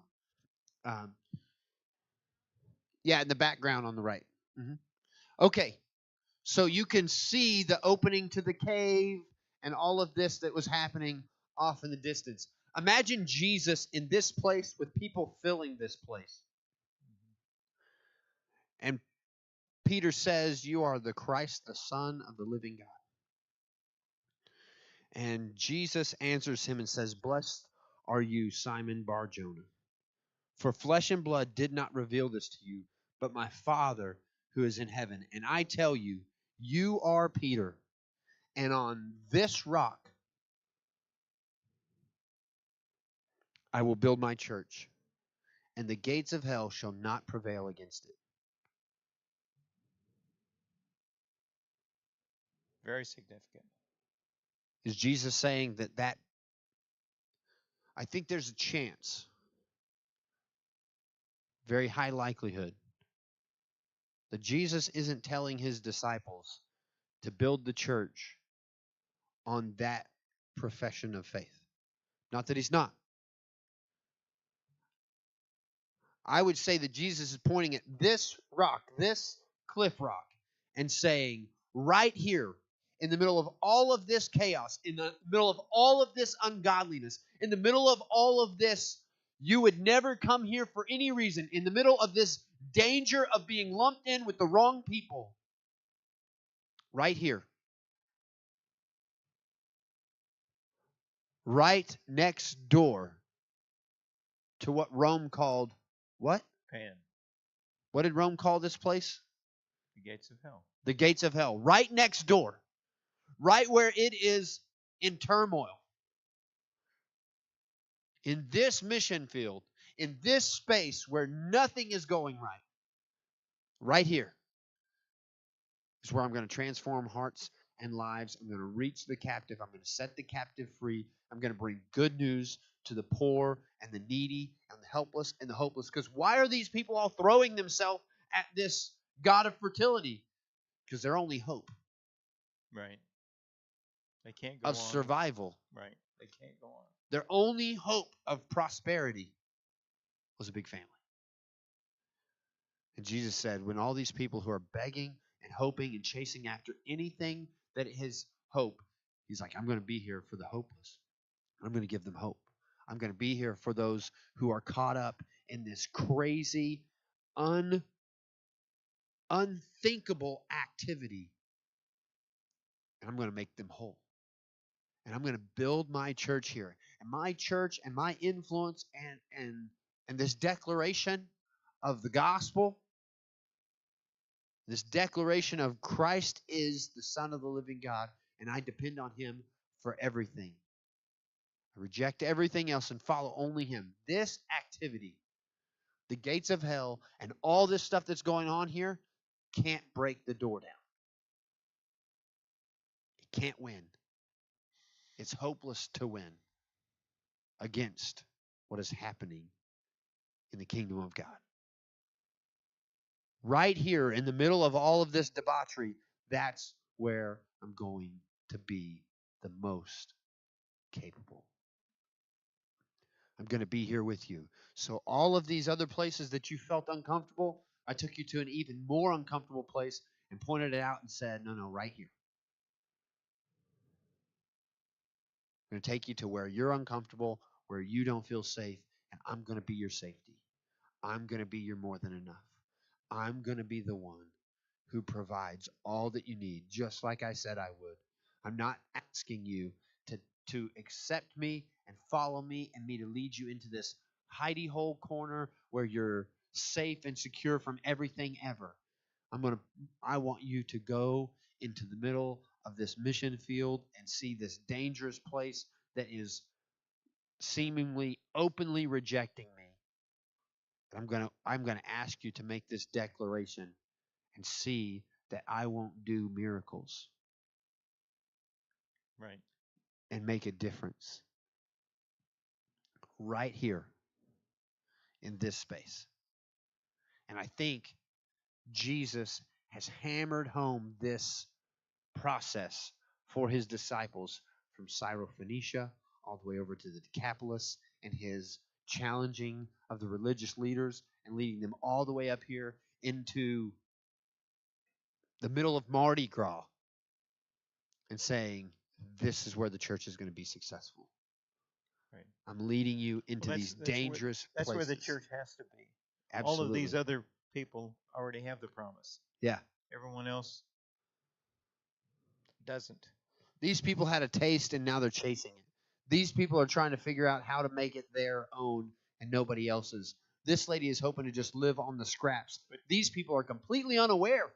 Yeah, in the background on the right. Mm-hmm. Okay, so you can see the opening to the cave and all of this that was happening off in the distance. Imagine Jesus in this place with people filling this place. And Peter says, "You are the Christ, the Son of the living God." And Jesus answers him and says, "Blessed are you, Simon Bar-Jonah. For flesh and blood did not reveal this to you, but my Father who is in heaven. And I tell you, you are Peter, and on this rock I will build my church, and the gates of hell shall not prevail against it." Very significant. Is Jesus saying that I think there's a chance, very high likelihood, that Jesus isn't telling his disciples to build the church on that profession of faith. Not that he's not. I would say that Jesus is pointing at this rock, this cliff rock, and saying, right here, in the middle of all of this chaos, in the middle of all of this ungodliness, in the middle of all of this, you would never come here for any reason, in the middle of this danger of being lumped in with the wrong people, right here, right next door to what Rome called what? Pan. What did Rome call this place? The gates of hell. The gates of hell. Right next door. Right where it is in turmoil. In this mission field. In this space where nothing is going right. Right here is where I'm going to transform hearts and lives. I'm going to reach the captive. I'm going to set the captive free. I'm going to bring good news to the poor and the needy and the helpless and the hopeless. Because why are these people all throwing themselves at this God of fertility? Because their only hope Right. They can't go of on. survival, Right. They can't go on. their only hope of prosperity was a big family. And Jesus said, when all these people who are begging and hoping and chasing after anything that is hope, he's like, I'm going to be here for the hopeless. I'm going to give them hope. I'm going to be here for those who are caught up in this crazy, unthinkable activity. And I'm going to make them whole. And I'm going to build my church here. And my church and my influence and this declaration of the gospel, this declaration of Christ is the Son of the living God, and I depend on him for everything. I reject everything else and follow only him. This activity, the gates of hell, and all this stuff that's going on here can't break the door down. It can't win. It's hopeless to win against what is happening in the kingdom of God. Right here in the middle of all of this debauchery, that's where I'm going to be the most capable. I'm going to be here with you. So all of these other places that you felt uncomfortable, I took you to an even more uncomfortable place and pointed it out and said, no, right here. I'm going to take you to where you're uncomfortable, where you don't feel safe, and I'm going to be your safety. I'm going to be your more than enough. I'm going to be the one who provides all that you need, just like I said I would. I'm not asking you to accept me and follow me and me to lead you into this hidey hole corner where you're safe and secure from everything ever. I want you to go into the middle of this mission field and see this dangerous place that is seemingly openly rejecting me. And I'm gonna ask you to make this declaration and see that I won't do miracles. Right. And make a difference right here in this space. And I think Jesus has hammered home this process for his disciples from Syrophoenicia all the way over to the Decapolis, and his challenging of the religious leaders and leading them all the way up here into the middle of Mardi Gras and saying, this is where the church is going to be successful. Right. I'm leading you into these dangerous places. That's where the church has to be. Absolutely. All of these other people already have the promise. Yeah. Everyone else doesn't. These people had a taste and now they're chasing it. These people are trying to figure out how to make it their own and nobody else's. This lady is hoping to just live on the scraps. But these people are completely unaware.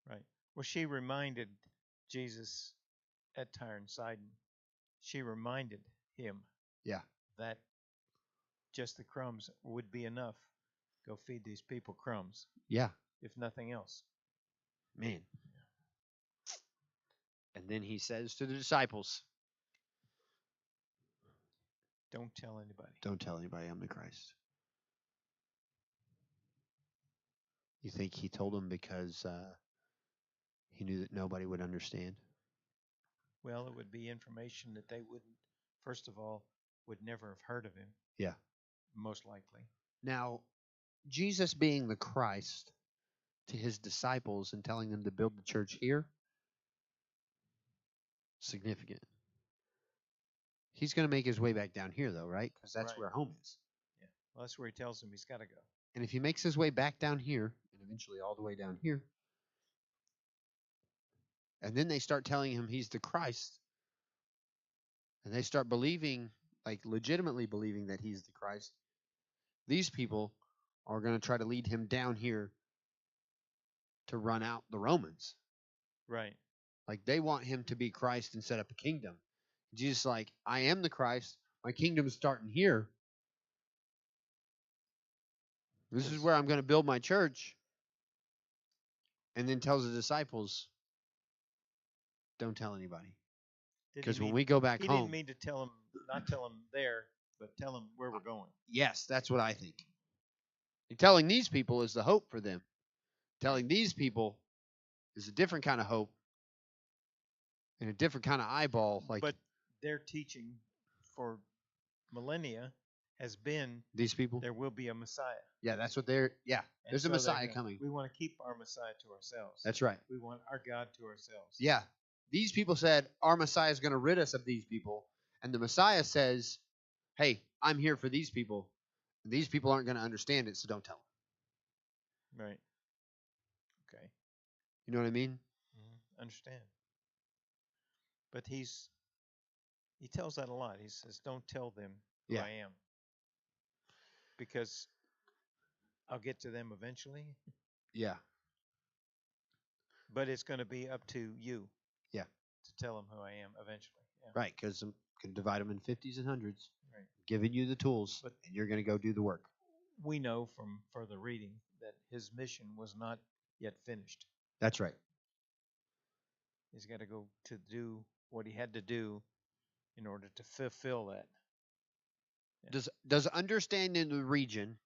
Right. Well, she reminded Jesus at Tyre and Sidon. She reminded him that just the crumbs would be enough. Go feed these people crumbs. Yeah. If nothing else. Man. And then he says to the disciples, don't tell anybody. Don't tell anybody I'm the Christ. You think he told them because he knew that nobody would understand? Well, it would be information that they wouldn't, first of all, would never have heard of him. Yeah. Most likely. Now, Jesus being the Christ to his disciples and telling them to build the church here, significant. He's going to make his way back down here, though, right? Because that's where home is. Yeah. Well, that's where he tells him he's got to go. And if he makes his way back down here, and eventually all the way down here, and then they start telling him he's the Christ, and they start believing, like legitimately believing that he's the Christ, these people are going to try to lead him down here to run out the Romans. Right. Like they want him to be Christ and set up a kingdom. Jesus is like, I am the Christ. My kingdom's starting here. This is where I'm going to build my church. And then tells the disciples, don't tell anybody. Because when we go back home. He didn't mean to tell them, not tell them there, but tell them where we're going. Yes, that's what I think. And telling these people is the hope for them. Telling these people is a different kind of hope and a different kind of eyeball. But their teaching for millennia has been these people. There will be a Messiah. Yeah, that's what they're. Yeah, there's a Messiah coming. We want to keep our Messiah to ourselves. That's right. We want our God to ourselves. Yeah, these people said our Messiah is going to rid us of these people, and the Messiah says, "Hey, I'm here for these people. And these people aren't going to understand it, so don't tell them." Right. Okay. You know what I mean? Mm-hmm. Understand. But he tells that a lot. He says, "Don't tell them who I am, because I'll get to them eventually." Yeah. But it's going to be up to you. Yeah. To tell them who I am eventually. Yeah. Right, because I'm going to divide them in 50s and 100s. Right. Giving you the tools, and you're going to go do the work. We know from further reading that his mission was not yet finished. That's right. He's got to go to do what he had to do in order to fulfill that. Does understanding the region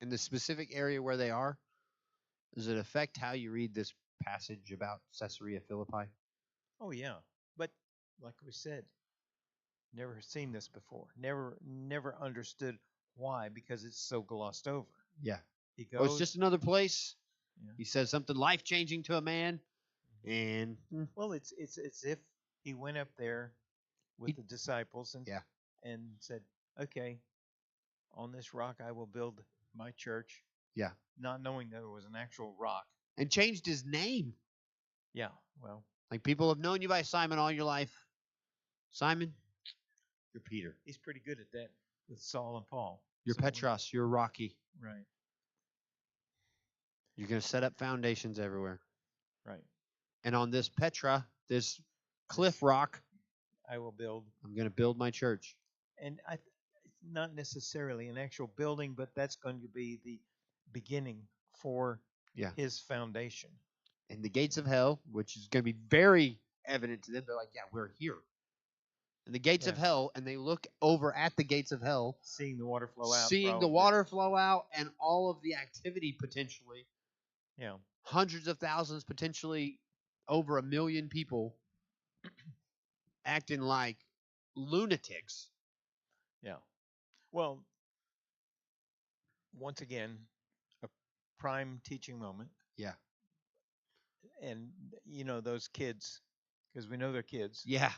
and the specific area where they are, does it affect how you read this passage about Caesarea Philippi? Oh yeah, but like we said, never seen this before. Never understood why, because it's so glossed over. Yeah. He Oh, it's goes. just another place. Yeah. He says something life changing to a man, and Well, it's as if he went up there with the disciples and yeah, and said, "Okay, on this rock I will build my church," yeah, not knowing that it was an actual rock. and changed his name. Yeah, well, Like people have known you by Simon all your life. Simon, you're Peter. he's pretty good at that with Saul and Paul. You're So, Petros. You're Rocky. Right, You're going to set up foundations everywhere. right. And on this Petra, this cliff rock, I will build, I'm going to build my church. and not necessarily an actual building, but that's going to be the beginning for Yeah. his foundation. And the gates of hell, which is going to be very evident to them, they're like, yeah, we're here. And the gates of Yeah. hell, and they look over at the gates of hell, Seeing the water flow out. seeing the probably. water flow out and all of the activity potentially, Yeah, hundreds of thousands, potentially over 1 million people acting like lunatics. yeah. Well, once again, a prime teaching moment. Yeah. And those kids, because we know they're kids, Yeah.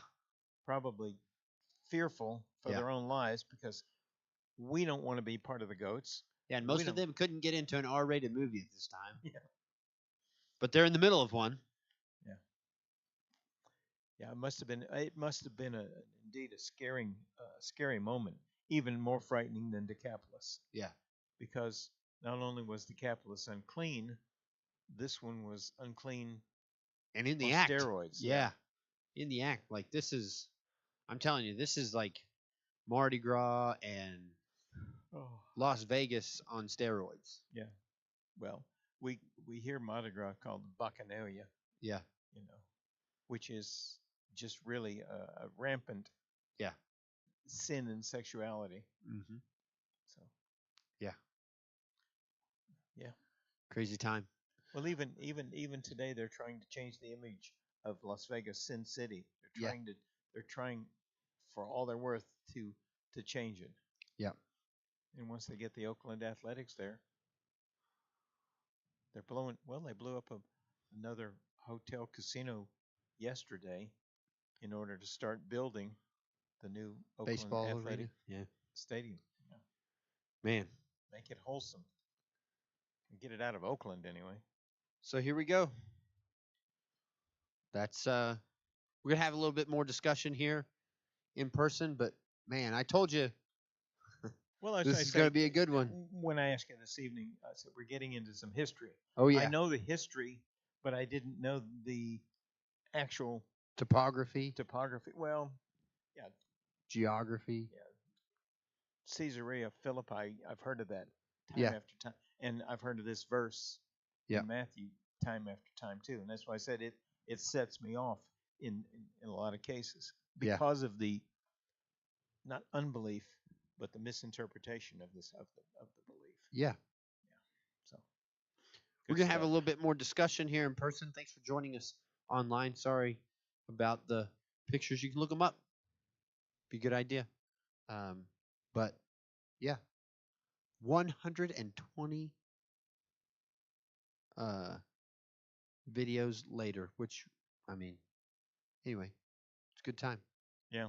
probably fearful for Yeah. their own lives, because we don't want to be part of the goats. Yeah, and We most of don't- them couldn't get into an R-rated movie at this time. Yeah. But they're in the middle of one. Yeah, it must have been indeed a scary moment, even more frightening than Decapolis, Yeah. because not only was Decapolis unclean, this one was unclean And in on the act. steroids. Yeah. In the act. Like this is, I'm telling you, this is like Mardi Gras and Oh. Las Vegas on steroids. Yeah. Well, we hear Mardi Gras called the Bacchanalia, Yeah. which is just really a rampant Yeah. sin and sexuality. Mm-hmm. So Yeah. Yeah. Crazy time. Well, even today they're trying to change the image of Las Vegas, Sin City. They're trying for all they're worth to change it. Yeah. And once they get the Oakland Athletics there, they blew up another hotel casino yesterday in order to start building the new Oakland Baseball Athletic arena. Yeah. Stadium. Man. Make it wholesome. And get it out of Oakland anyway. So here we go. That's we're gonna have a little bit more discussion here in person, but man, I told you Well, this is gonna be a good one. When I asked you this evening, I said we're getting into some history. Oh yeah. I know the history, but I didn't know the actual Topography, topography. Well, geography. Caesarea Philippi, I've heard of that time Yeah. after time. And I've heard of this verse Yeah. in Matthew time after time too. And that's why I said it sets me off in a lot of cases Yeah. because of the not unbelief, but the misinterpretation of the belief. Yeah. So We're good gonna have a stuff. little bit more discussion here in person. Thanks for joining us online. Sorry about the pictures. You can look them up. Be a good idea. But yeah, 120 videos later, which I mean, anyway, it's a good time. Yeah.